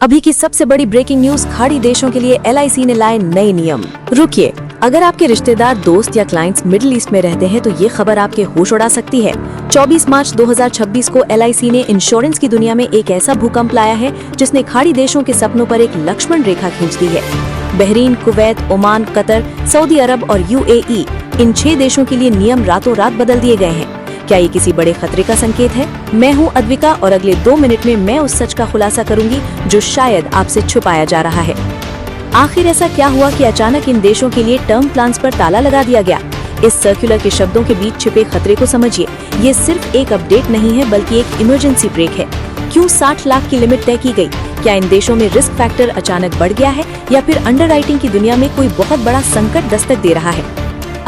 अभी की सबसे बड़ी ब्रेकिंग न्यूज, खाड़ी देशों के लिए LIC ने लाए नए नियम। रुकिए, अगर आपके रिश्तेदार, दोस्त या क्लाइंट्स मिडिल ईस्ट में रहते हैं तो ये खबर आपके होश उड़ा सकती है। 24 मार्च 2026 को LIC ने इंश्योरेंस की दुनिया में एक ऐसा भूकंप लाया है जिसने खाड़ी देशों के सपनों पर एक लक्ष्मण रेखा खींच दी है। Bahrain, Kuwait, Oman, Qatar, Saudi Arabia और UAE, इन 6 देशों के लिए नियम रातों रात बदल दिए गए हैं। क्या ये किसी बड़े खतरे का संकेत है? मैं हूं अद्विका और अगले 2 मिनट में मैं उस सच का खुलासा करूंगी जो शायद आपसे छुपाया जा रहा है। आखिर ऐसा क्या हुआ कि अचानक इन देशों के लिए टर्म प्लान्स पर ताला लगा दिया गया? इस सर्कुलर के शब्दों के बीच छिपे खतरे को समझिए। ये सिर्फ एक अपडेट नहीं है बल्कि एक इमरजेंसी ब्रेक है। क्यों 60 लाख की लिमिट तय की गई? क्या इन देशों में रिस्क फैक्टर अचानक बढ़ गया है या फिर अंडरराइटिंग की दुनिया में कोई बहुत बड़ा संकट दस्तक दे रहा है?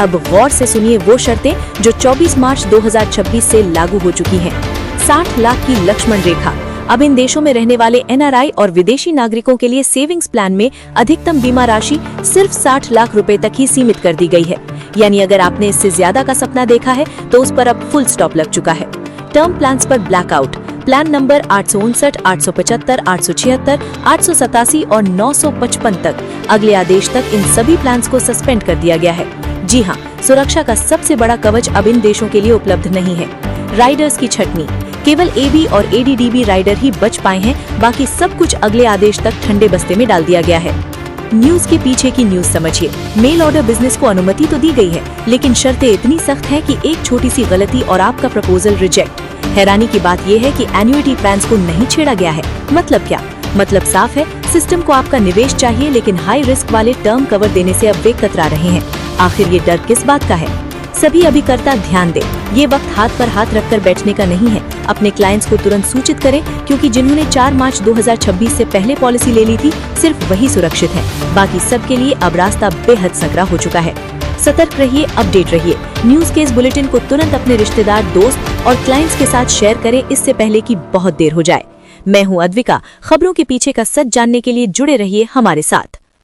अब गौर से सुनिए वो शर्तें जो 24 मार्च 2026 से लागू हो चुकी हैं। 60 लाख की लक्ष्मण रेखा। अब इन देशों में रहने वाले NRI और विदेशी नागरिकों के लिए सेविंग्स प्लान में अधिकतम बीमा राशि सिर्फ 60 लाख रुपए तक ही सीमित कर दी गई है। यानी अगर आपने इससे ज्यादा का सपना देखा है तो उस पर अब फुल स्टॉप लग चुका है। टर्म प्लान्स पर ब्लैकआउट। प्लान नंबर 859, 875, 876, 887 और 955 तक अगले आदेश तक इन सभी प्लान्स को सस्पेंड कर दिया गया है। जी हाँ, सुरक्षा का सबसे बड़ा कवच अब इन देशों के लिए उपलब्ध नहीं है। राइडर्स की छटनी। केवल AB और ADDB राइडर ही बच पाए हैं, बाकी सब कुछ अगले आदेश तक ठंडे बस्ते में डाल दिया गया है। न्यूज के पीछे की न्यूज समझिए। मेल ऑर्डर बिजनेस को अनुमति तो दी गई है, लेकिन शर्तें इतनी सख्त हैं कि एक छोटी सी गलती और आपका प्रपोजल रिजेक्ट। हैरानी की बात यह है कि एन्युइटी प्लान्स को नहीं छेड़ा गया है। मतलब क्या? मतलब साफ है, सिस्टम को आपका निवेश चाहिए, लेकिन हाई रिस्क वाले टर्म कवर देने से अब वे कतरा रहे हैं। आखिर ये डर किस बात का है? सभी अभिकर्ता ध्यान दें, ये वक्त हाथ पर हाथ रखकर बैठने का नहीं है। अपने क्लाइंट्स को तुरंत सूचित करें, क्योंकि जिन्होंने 4 मार्च 2026 से पहले पॉलिसी ले ली थी, सिर्फ वही सुरक्षित है। बाकी सबके लिए अब रास्ता बेहद सकरा हो चुका है। सतर्क रहिए, अपडेट रहिए। न्यूज के इस बुलेटिन को तुरंत अपने रिश्तेदार, दोस्त और क्लाइंट्स के साथ शेयर करें, इससे पहले कि बहुत देर हो जाए। मैं हूं अद्विका। खबरों के पीछे का सच जानने के लिए जुड़े रहिए हमारे साथ।